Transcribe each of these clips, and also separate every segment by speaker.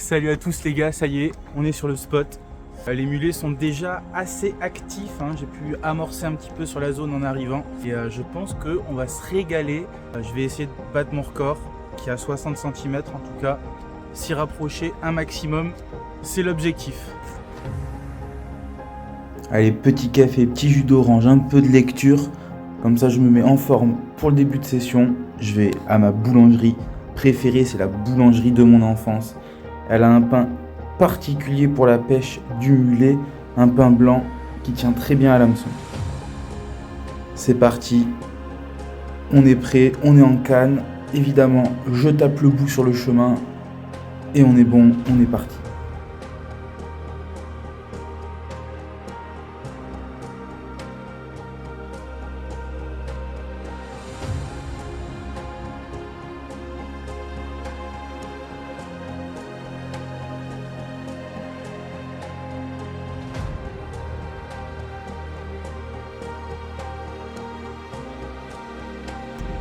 Speaker 1: Salut à tous les gars, ça y est, on est sur le spot. Les mulets sont déjà assez actifs, hein. J'ai pu amorcer un petit peu sur la zone en arrivant et je pense qu'on va se régaler. Je vais essayer de battre mon record qui est à 60 cm en tout cas, s'y rapprocher un maximum, c'est l'objectif.
Speaker 2: Allez, petit café, petit jus d'orange, un peu de lecture, comme ça je me mets en forme pour le début de session. Je vais à ma boulangerie préférée, c'est la boulangerie de mon enfance. Elle a un pain particulier pour la pêche du mulet, un pain blanc qui tient très bien à l'hameçon. C'est parti, on est prêt, on est en canne. Évidemment, je tape le bout sur le chemin et on est bon, on est parti.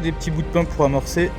Speaker 1: Des petits bouts de pain pour amorcer.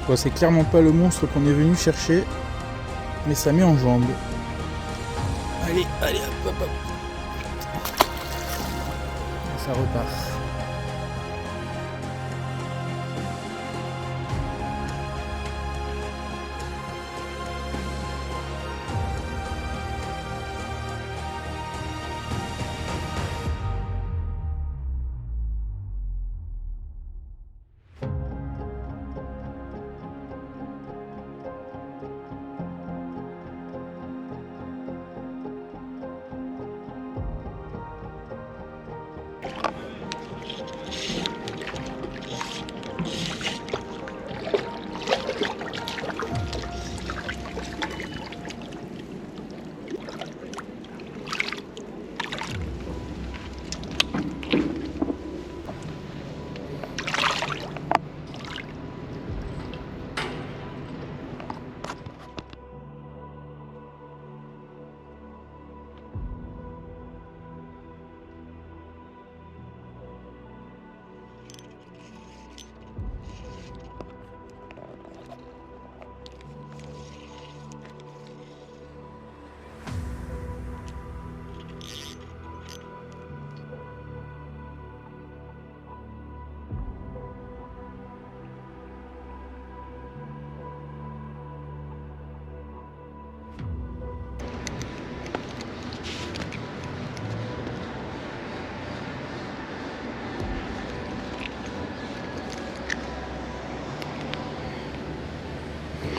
Speaker 1: Bon, c'est clairement pas le monstre qu'on est venu chercher, mais ça met en jambe. Allez, hop, hop, hop. Ça repart.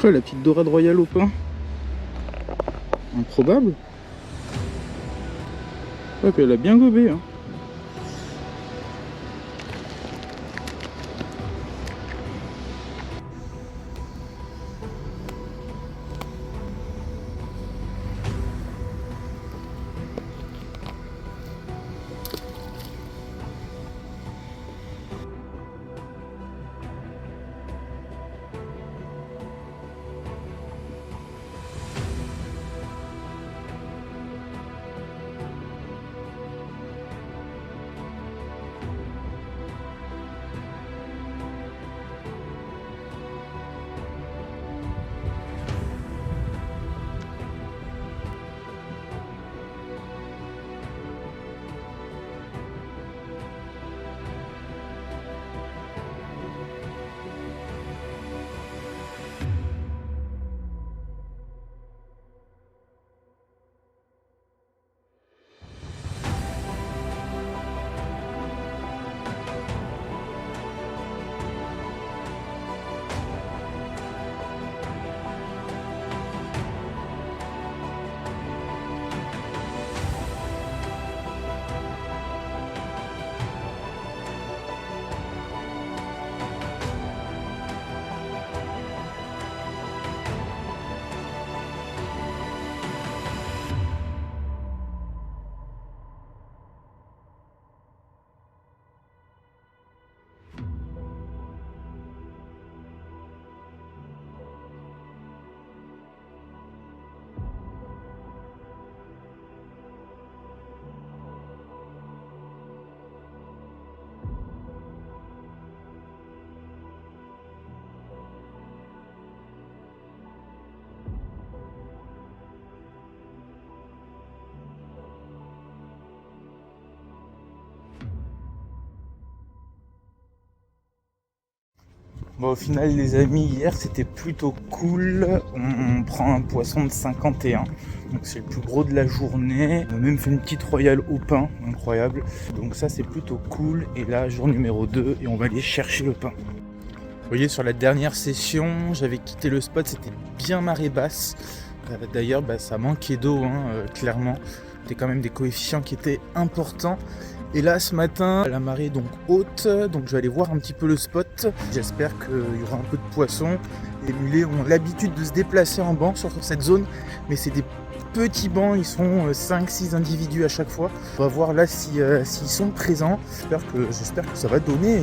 Speaker 1: Oh, la petite dorade royale au pain. Improbable. Ouais, puis elle a bien gobé, hein. Bon, au final, les amis, hier c'était plutôt cool. On prend un poisson de 51. Donc c'est le plus gros de la journée. On a même fait une petite royale au pain, incroyable. Donc ça c'est plutôt cool. Et là, jour numéro 2, et on va aller chercher le pain. Vous voyez, sur la dernière session, j'avais quitté le spot, c'était bien marée basse. D'ailleurs, ça manquait d'eau, clairement. C'était quand même des coefficients qui étaient importants. Et là, ce matin, la marée est donc haute, donc je vais aller voir un petit peu le spot. J'espère qu'il y aura un peu de poissons. Les mulets ont l'habitude de se déplacer en banc sur cette zone, mais c'est des petits bancs, ils sont 5-6 individus à chaque fois. On va voir là s'ils sont présents. J'espère que ça va donner.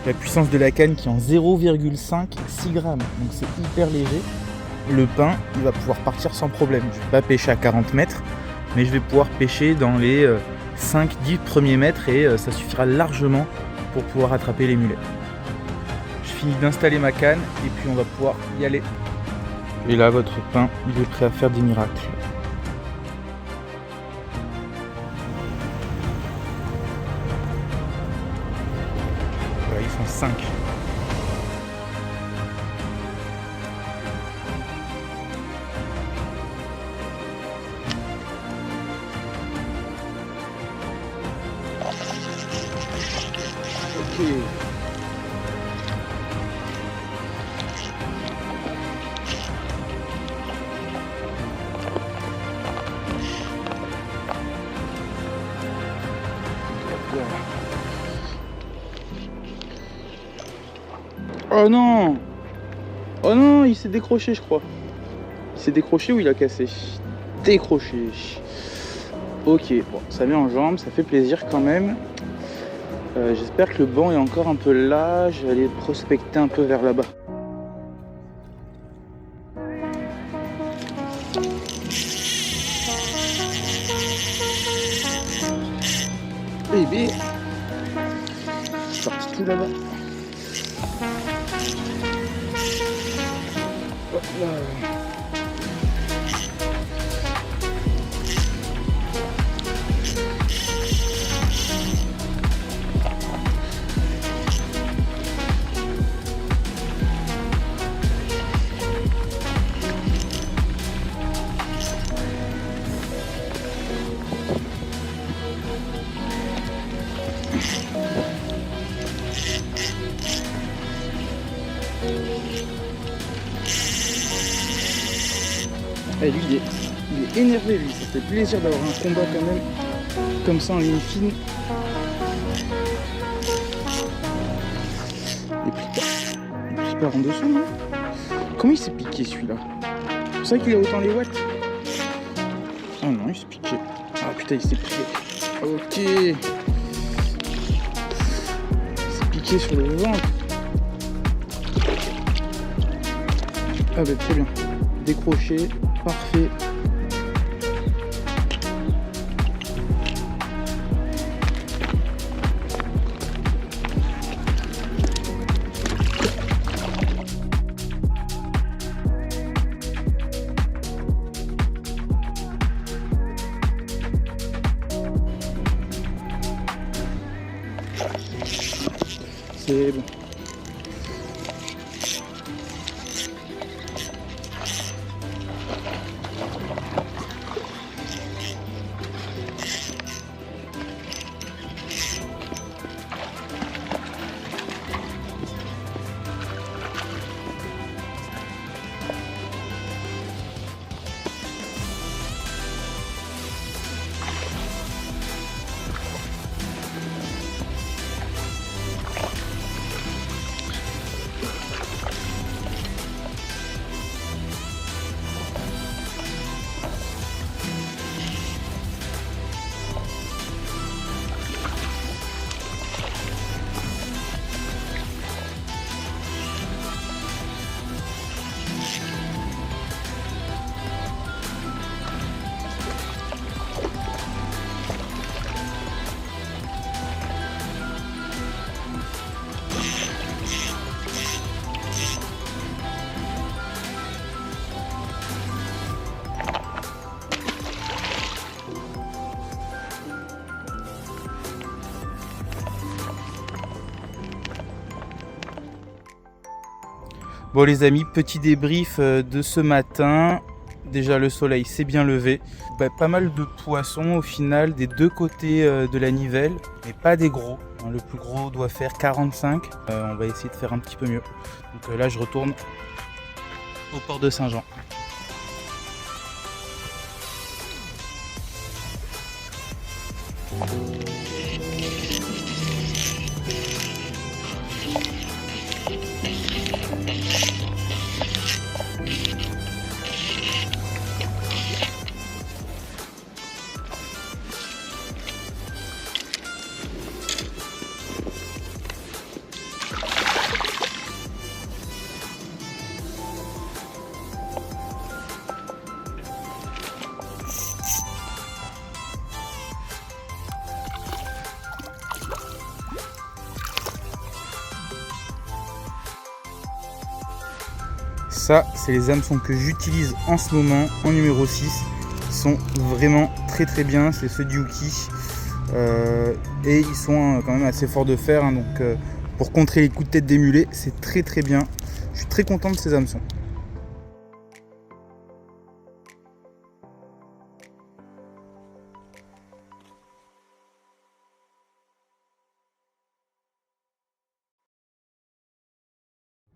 Speaker 1: La puissance de la canne qui est en 0,5, 6 grammes, donc c'est hyper léger. Le pain, il va pouvoir partir sans problème. Je ne vais pas pêcher à 40 mètres, mais je vais pouvoir pêcher dans les 5-10 premiers mètres et ça suffira largement pour pouvoir attraper les mulets. Je finis d'installer ma canne et puis on va pouvoir y aller. Et là, votre pain, il est prêt à faire des miracles. Voilà, ils sont 5. Ok. Oh non! Oh non, il s'est décroché, je crois. Il s'est décroché ou il a cassé? Décroché. Ok, bon, ça met en jambe, ça fait plaisir quand même. J'espère que le banc est encore un peu là. Je vais aller prospecter un peu vers là-bas. Bébé! C'est parti tout là-bas. Hop là. Eh, lui, il est énervé, lui. Ça fait plaisir d'avoir un combat quand même, comme ça en ligne fine. Et puis il part en dessous, non? Comment il s'est piqué celui-là? C'est pour ça qu'il a autant les watts? Ah non, il s'est piqué. Ah putain, il s'est piqué. Ok. Il s'est piqué sur le ventre. Ah bah très bien. Décroché. Parfait. C'est bon. Bon les amis, petit débrief de ce matin. Déjà le soleil s'est bien levé. Pas mal de poissons au final des deux côtés de la nivelle, mais pas des gros. Le plus gros doit faire 45. On va essayer de faire un petit peu mieux. Donc là je retourne au port de Saint-Jean. Ça, c'est les hameçons que j'utilise en ce moment en numéro 6. Ils sont vraiment très bien, c'est ceux du Uki. Et ils sont quand même assez forts de fer, hein, donc pour contrer les coups de tête des mulets, c'est très bien. Je suis très content de ces hameçons.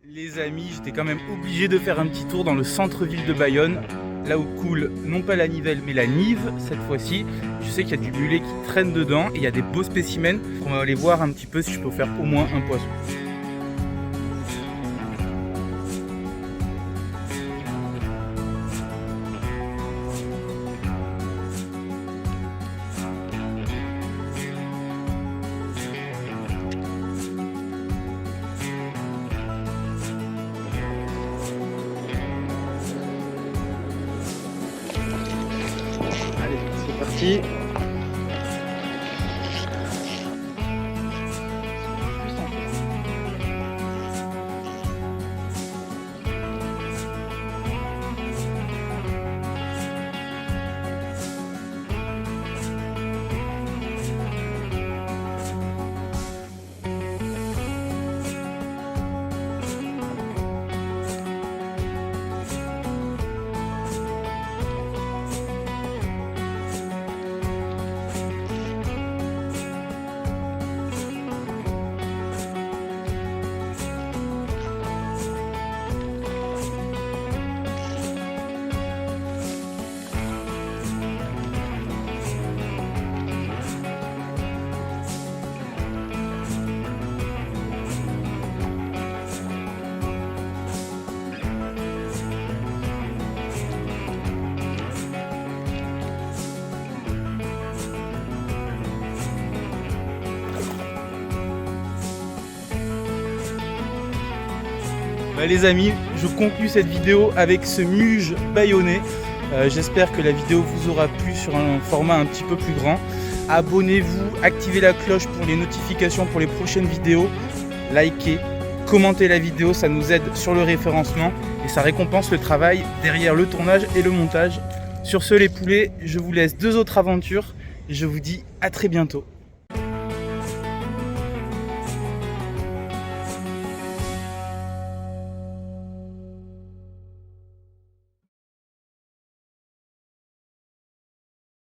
Speaker 1: Les amis, j'étais quand même obligé de faire un petit tour dans le centre-ville de Bayonne, là où coule non pas la nivelle mais la Nive cette fois-ci. Je sais qu'il y a du mulet qui traîne dedans et il y a des beaux spécimens. On va aller voir un petit peu si je peux faire au moins un poisson. Allez, c'est parti. Les amis, je conclue cette vidéo avec ce muge bayonnais. J'espère que la vidéo vous aura plu sur un format un petit peu plus grand. Abonnez-vous, activez la cloche pour les notifications pour les prochaines vidéos. Likez, commentez la vidéo, ça nous aide sur le référencement et ça récompense le travail derrière le tournage et le montage. Sur ce les poulets, je vous laisse 2 autres aventures et je vous dis à très bientôt.